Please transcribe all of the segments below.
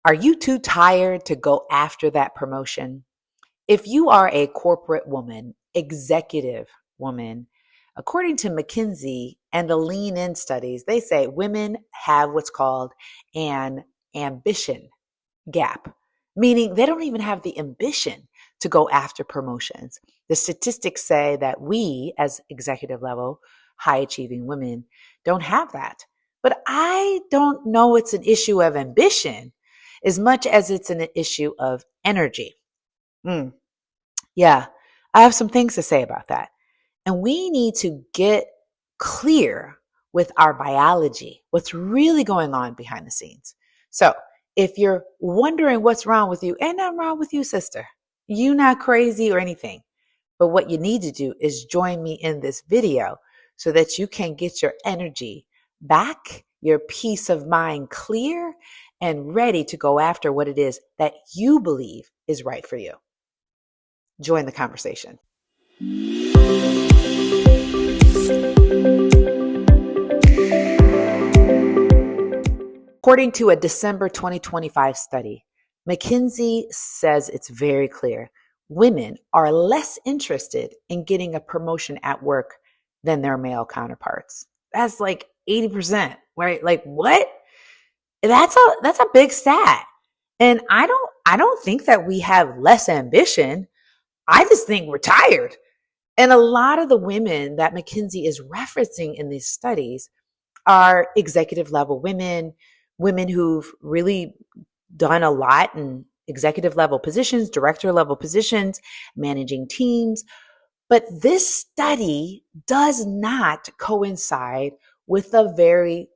Are you too tired to go after that promotion? If you are a corporate woman, executive woman, according to McKinsey and the Lean In studies, they say women have what's called an ambition gap, meaning they don't even have the ambition to go after promotions. The statistics say that we, as executive level, high achieving women, don't have that. But I don't know it's an issue of ambition as much as it's an issue of energy. Mm, yeah, I have some things to say about that. And we need to get clear with our biology, what's really going on behind the scenes. So if you're wondering what's wrong with you, ain't nothing wrong with you, sister. You not crazy or anything. But what you need to do is join me in this video so that you can get your energy back, your peace of mind clear, and ready to go after what it is that you believe is right for you. Join the conversation. According to a December 2025 study, McKinsey says it's very clear. Women are less interested in getting a promotion at work than their male counterparts. That's like 80%, right? Like what? That's a big stat. And I don't think that we have less ambition. I just think we're tired. And a lot of the women that McKinsey is referencing in these studies are executive level women, women who've really done a lot in executive level positions, director level positions, managing teams. But this study does not coincide with a very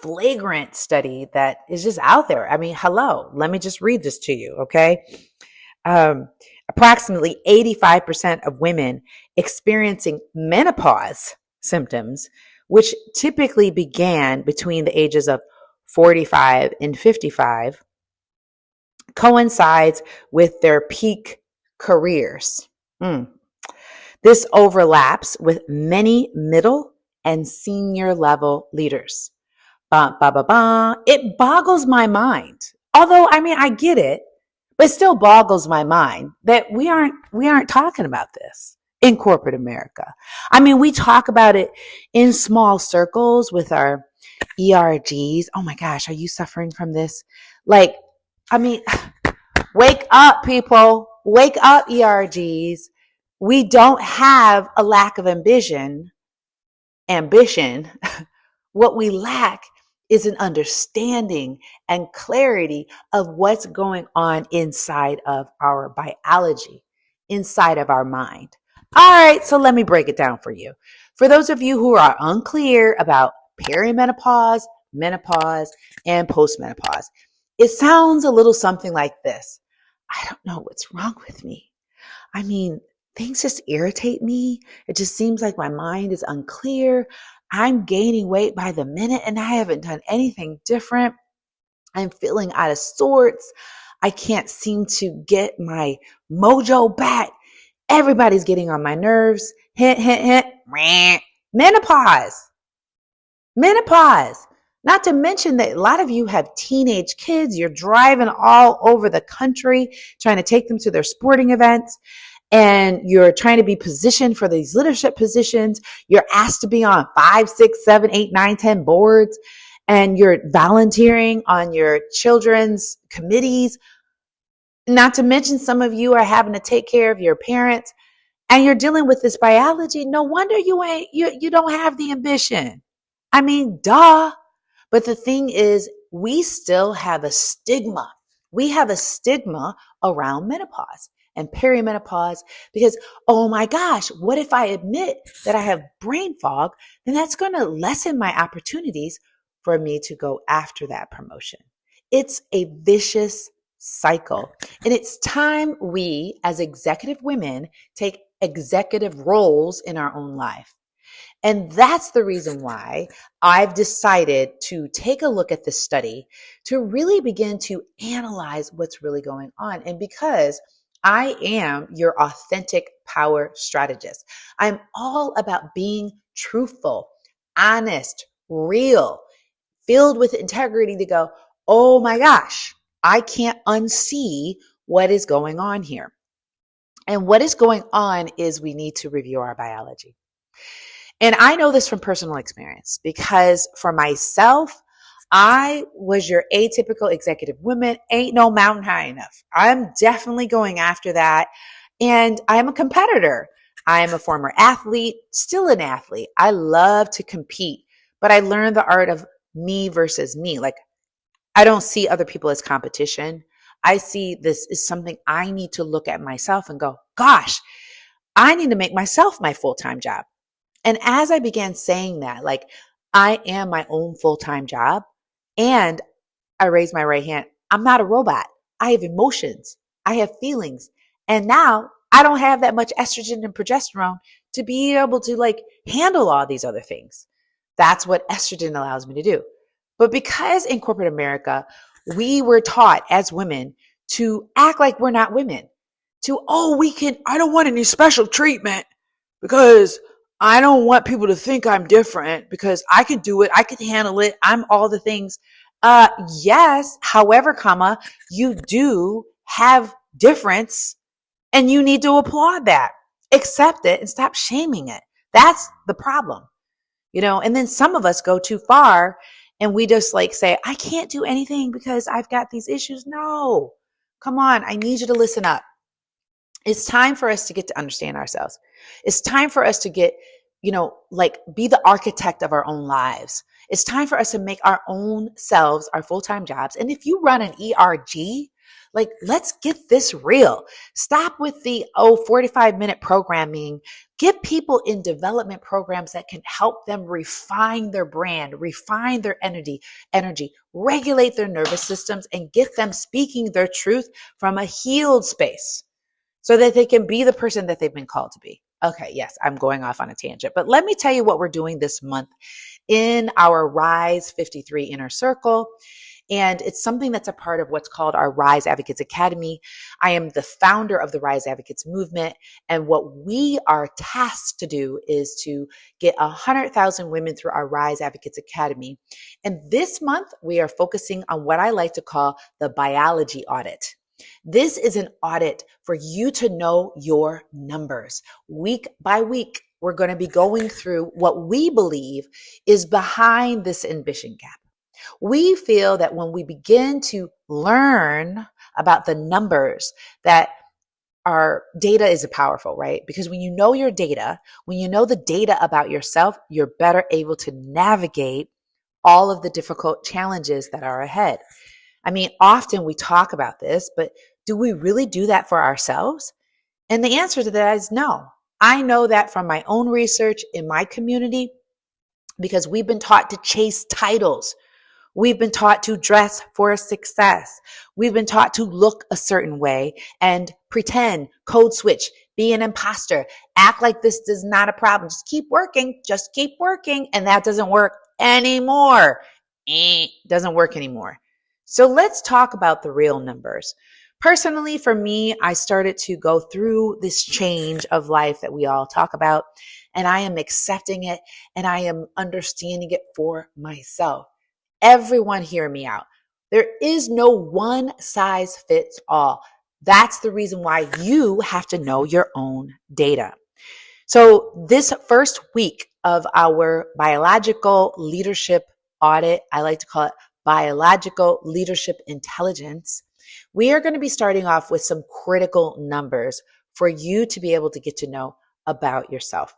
flagrant study that is just out there. I mean, hello, let me just read this to you, okay? Approximately 85% of women experiencing menopause symptoms, which typically began between the ages of 45 and 55, coincides with their peak careers. This overlaps with many middle and senior level leaders. It boggles my mind. Although, I mean, I get it, but it still boggles my mind that we aren't talking about this in corporate America. I mean, we talk about it in small circles with our ERGs. Oh my gosh, are you suffering from this? Like, I mean, wake up, people. Wake up, ERGs. We don't have a lack of ambition. What we lack is an understanding and clarity of what's going on inside of our biology, inside of our mind. All right, so let me break it down for you. For those of you who are unclear about perimenopause, menopause, and postmenopause, it sounds a little something like this. I don't know what's wrong with me. I mean, things just irritate me. It just seems like my mind is unclear. I'm gaining weight by the minute and I haven't done anything different. I'm feeling out of sorts. I can't seem to get my mojo back. Everybody's getting on my nerves. Hint, hint, hint. Menopause. Not to mention that a lot of you have teenage kids. You're driving all over the country trying to take them to their sporting events. And you're trying to be positioned for these leadership positions. You're asked to be on 5, 6, 7, 8, 9, 10 boards, and you're volunteering on your children's committees. Not to mention some of you are having to take care of your parents and you're dealing with this biology. No wonder you don't have the ambition. I mean, duh. But the thing is, we still have a stigma. We have a stigma around menopause and perimenopause because, oh my gosh, what if I admit that I have brain fog? Then that's going to lessen my opportunities for me to go after that promotion. It's a vicious cycle. And it's time we, as executive women, take executive roles in our own life. And that's the reason why I've decided to take a look at this study to really begin to analyze what's really going on. And because I am your authentic power strategist, I'm all about being truthful, honest, real, filled with integrity to go, oh my gosh, I can't unsee what is going on here. And what is going on is we need to review our biology. And I know this from personal experience because for myself, I was your atypical executive woman. Ain't no mountain high enough. I'm definitely going after that. And I'm a competitor. I am a former athlete, still an athlete. I love to compete, but I learned the art of me versus me. Like, I don't see other people as competition. I see this as something I need to look at myself and go, gosh, I need to make myself my full-time job. And as I began saying that, like, I am my own full-time job, and I raised my right hand, I'm not a robot. I have emotions. I have feelings. And now I don't have that much estrogen and progesterone to be able to like handle all these other things. That's what estrogen allows me to do. But because in corporate America, we were taught as women to act like we're not women, to, oh, I don't want any special treatment because I don't want people to think I'm different because I can do it. I can handle it. I'm all the things. Yes. However, you do have difference and you need to applaud that, accept it and stop shaming it. That's the problem, and then some of us go too far and we just like say, I can't do anything because I've got these issues. No, come on. I need you to listen up. It's time for us to get to understand ourselves. It's time for us to get, like be the architect of our own lives. It's time for us to make our own selves our full-time jobs. And if you run an ERG, like, let's get this real. Stop with the 45-minute programming. Get people in development programs that can help them refine their brand, refine their energy, regulate their nervous systems, and get them speaking their truth from a healed space, so that they can be the person that they've been called to be. Okay, yes, I'm going off on a tangent, but let me tell you what we're doing this month in our Rise 53 Inner Circle. And it's something that's a part of what's called our Rise Advocates Academy. I am the founder of the Rise Advocates movement. And what we are tasked to do is to get 100,000 women through our Rise Advocates Academy. And this month, we are focusing on what I like to call the Biology Audit. This is an audit for you to know your numbers. Week by week, we're going to be going through what we believe is behind this ambition gap. We feel that when we begin to learn about the numbers, that our data is powerful, right? Because when you know your data, when you know the data about yourself, you're better able to navigate all of the difficult challenges that are ahead. I mean, often we talk about this, but do we really do that for ourselves? And the answer to that is no. I know that from my own research in my community, because we've been taught to chase titles. We've been taught to dress for success. We've been taught to look a certain way and pretend, code switch, be an imposter, act like this is not a problem. Just keep working. And that doesn't work anymore. Doesn't work anymore. So let's talk about the real numbers. Personally, for me, I started to go through this change of life that we all talk about, and I am accepting it and I am understanding it for myself. Everyone hear me out. There is no one size fits all. That's the reason why you have to know your own data. So this first week of our biological leadership audit, I like to call it biological leadership intelligence, we are going to be starting off with some critical numbers for you to be able to get to know about yourself.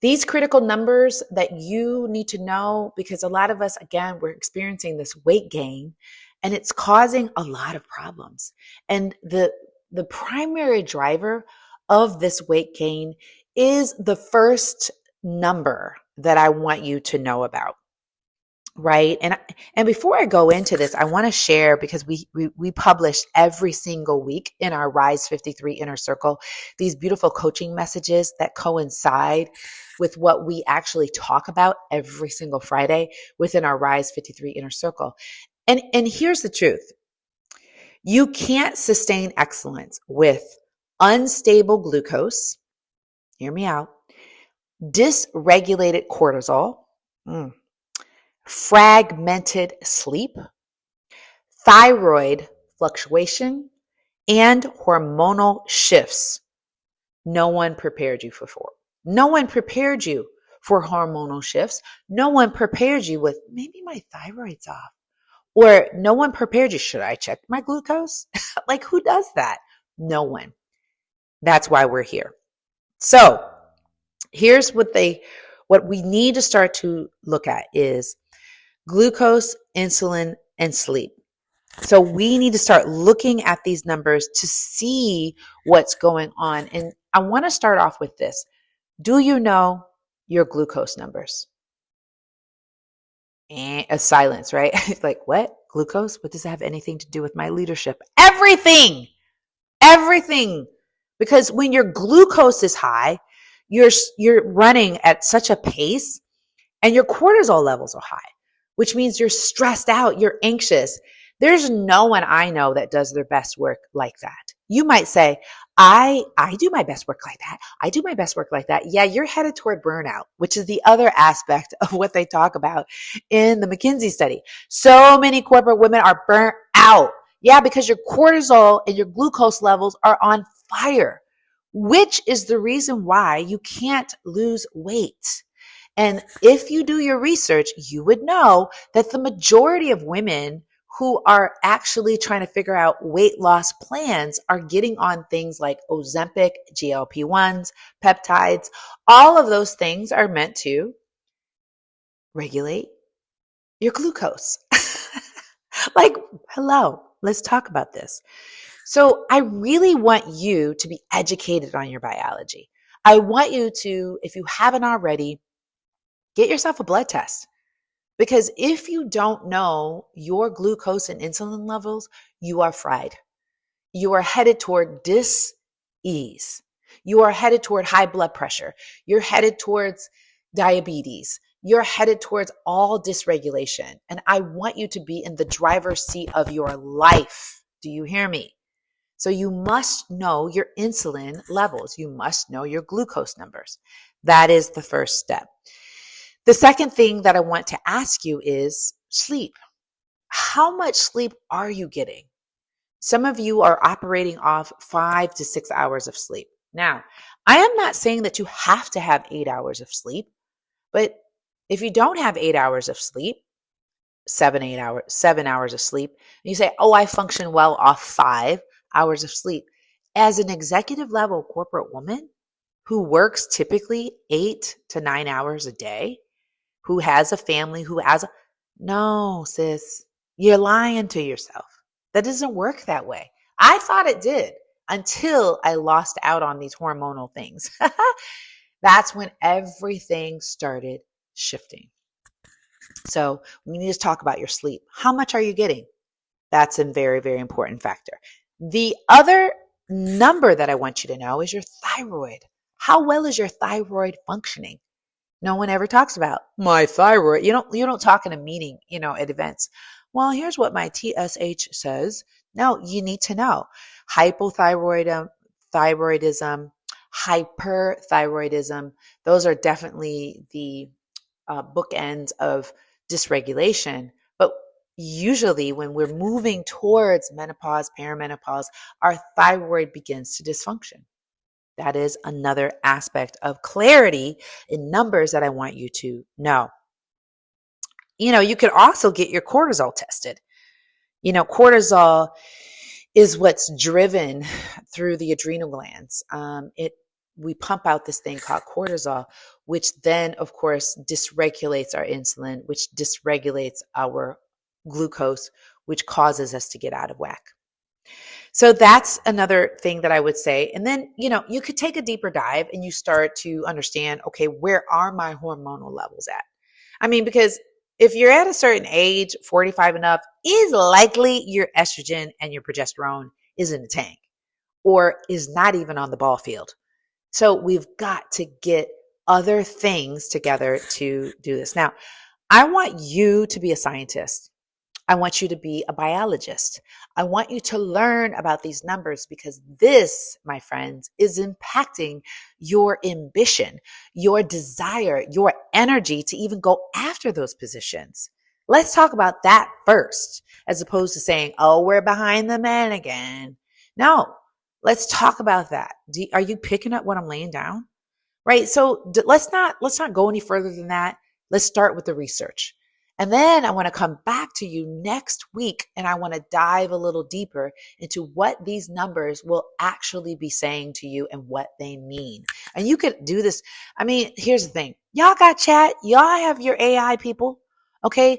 These critical numbers that you need to know, because a lot of us, again, we're experiencing this weight gain and it's causing a lot of problems. And the primary driver of this weight gain is the first number that I want you to know about. Right. And before I go into this, I want to share, because we publish every single week in our Rise 53 Inner Circle, these beautiful coaching messages that coincide with what we actually talk about every single Friday within our Rise 53 Inner Circle. And here's the truth. You can't sustain excellence with unstable glucose. Hear me out. Dysregulated cortisol. Fragmented sleep, thyroid fluctuation, and hormonal shifts. No one prepared you for. No one prepared you for hormonal shifts. No one prepared you with maybe my thyroid's off. Or no one prepared you. Should I check my glucose? Like, who does that? No one. That's why we're here. So here's what we need to start to look at is glucose, insulin, and sleep. So we need to start looking at these numbers to see what's going on. And I want to start off with this. Do you know your glucose numbers? And a silence, right? Like, what? Glucose? What does that have anything to do with my leadership? Everything. Everything. Because when your glucose is high, you're running at such a pace and your cortisol levels are high, which means you're stressed out, you're anxious. There's no one I know that does their best work like that. You might say, I do my best work like that. I do my best work like that. Yeah, you're headed toward burnout, which is the other aspect of what they talk about in the McKinsey study. So many corporate women are burnt out. Yeah, because your cortisol and your glucose levels are on fire, which is the reason why you can't lose weight. And if you do your research, you would know that the majority of women who are actually trying to figure out weight loss plans are getting on things like Ozempic, GLP-1s, peptides. All of those things are meant to regulate your glucose. Like, hello, let's talk about this. So I really want you to be educated on your biology. I want you to, if you haven't already, get yourself a blood test. Because if you don't know your glucose and insulin levels, you are fried. You are headed toward dis-ease. You are headed toward high blood pressure. You're headed towards diabetes. You're headed towards all dysregulation. And I want you to be in the driver's seat of your life. Do you hear me? So you must know your insulin levels. You must know your glucose numbers. That is the first step. The second thing that I want to ask you is sleep. How much sleep are you getting? Some of you are operating off 5 to 6 hours of sleep. Now, I am not saying that you have to have 8 hours of sleep, but if you don't have 8 hours of sleep, 7 hours of sleep, and you say, oh, I function well off 5 hours of sleep. As an executive level corporate woman who works typically 8 to 9 hours a day, who has a family, no, sis, you're lying to yourself. That doesn't work that way. I thought it did until I lost out on these hormonal things. That's when everything started shifting. So we need to talk about your sleep. How much are you getting? That's a very, very important factor. The other number that I want you to know is your thyroid. How well is your thyroid functioning? No one ever talks about my thyroid. You don't talk in a meeting, at events. Well, here's what my TSH says. No, you need to know. Hypothyroidism, thyroidism, hyperthyroidism. Those are definitely the bookends of dysregulation. But usually when we're moving towards menopause, perimenopause, our thyroid begins to dysfunction. That is another aspect of clarity in numbers that I want you to know. You could also get your cortisol tested. Cortisol is what's driven through the adrenal glands. We pump out this thing called cortisol, which then, of course, dysregulates our insulin, which dysregulates our glucose, which causes us to get out of whack. So that's another thing that I would say. And then, you could take a deeper dive and you start to understand, okay, where are my hormonal levels at? I mean, because if you're at a certain age, 45 and up, is likely your estrogen and your progesterone is in the tank or is not even on the ball field. So we've got to get other things together to do this. Now, I want you to be a scientist. I want you to be a biologist. I want you to learn about these numbers because this, my friends, is impacting your ambition, your desire, your energy to even go after those positions. Let's talk about that first, as opposed to saying, oh, we're behind the men again. No, let's talk about that. Are you picking up what I'm laying down? Right. So let's not go any further than that. Let's start with the research. And then I want to come back to you next week and I want to dive a little deeper into what these numbers will actually be saying to you and what they mean. And you could do this. I mean, here's the thing. Y'all got chat. Y'all have your AI people. Okay,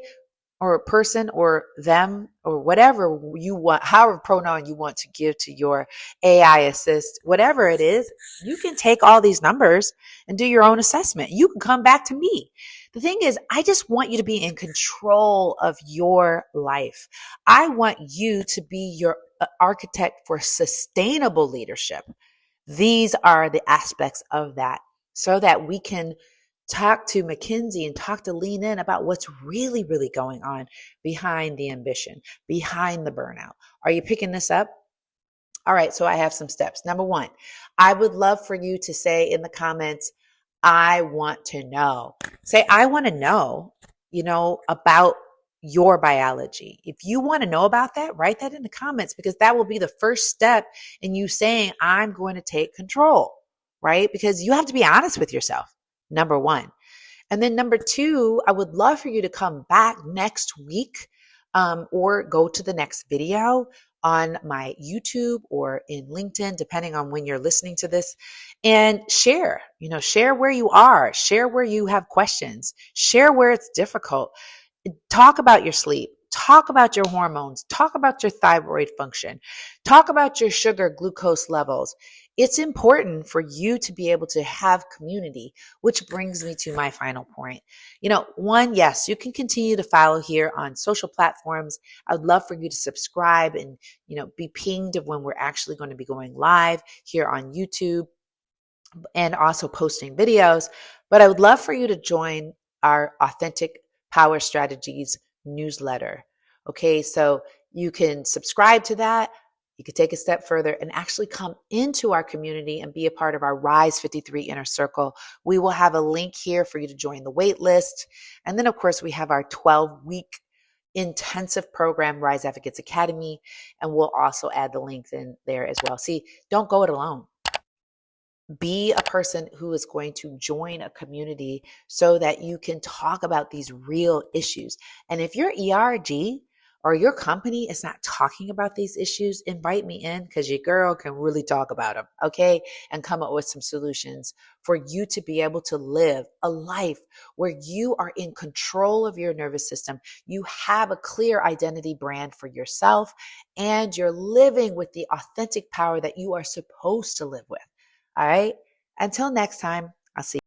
or a person or them or whatever you want, however pronoun you want to give to your AI assist, whatever it is, you can take all these numbers and do your own assessment. You can come back to me. The thing is, I just want you to be in control of your life. I want you to be your architect for sustainable leadership. These are the aspects of that so that we can talk to McKinsey and talk to Lean In about what's really, really going on behind the ambition, behind the burnout. Are you picking this up? All right, so I have some steps. Number one, I would love for you to say in the comments, I want to know. Say, I want to know, about your biology. If you want to know about that, write that in the comments because that will be the first step in you saying, I'm going to take control, right? Because you have to be honest with yourself, number one. And then number two, I would love for you to come back next week or go to the next video on my YouTube or in LinkedIn, depending on when you're listening to this, and share where you are, share where you have questions, share where it's difficult. Talk about your sleep, talk about your hormones, talk about your thyroid function, talk about your sugar glucose levels. It's important for you to be able to have community, which brings me to my final point. One, yes, you can continue to follow here on social platforms. I would love for you to subscribe and, be pinged of when we're actually going to be going live here on YouTube and also posting videos. But I would love for you to join our Authentic Power Strategies newsletter. Okay, so you can subscribe to that. You could take a step further and actually come into our community and be a part of our Rise 53 Inner Circle. We will have a link here for you to join the wait list. And then, of course, we have our 12-week intensive program, Rise Advocates Academy, and we'll also add the link in there as well. See, don't go it alone. Be a person who is going to join a community so that you can talk about these real issues. And if your ERG or your company is not talking about these issues, invite me in because your girl can really talk about them, okay? And come up with some solutions for you to be able to live a life where you are in control of your nervous system. You have a clear identity brand for yourself and you're living with the authentic power that you are supposed to live with. All right. Until next time, I'll see you.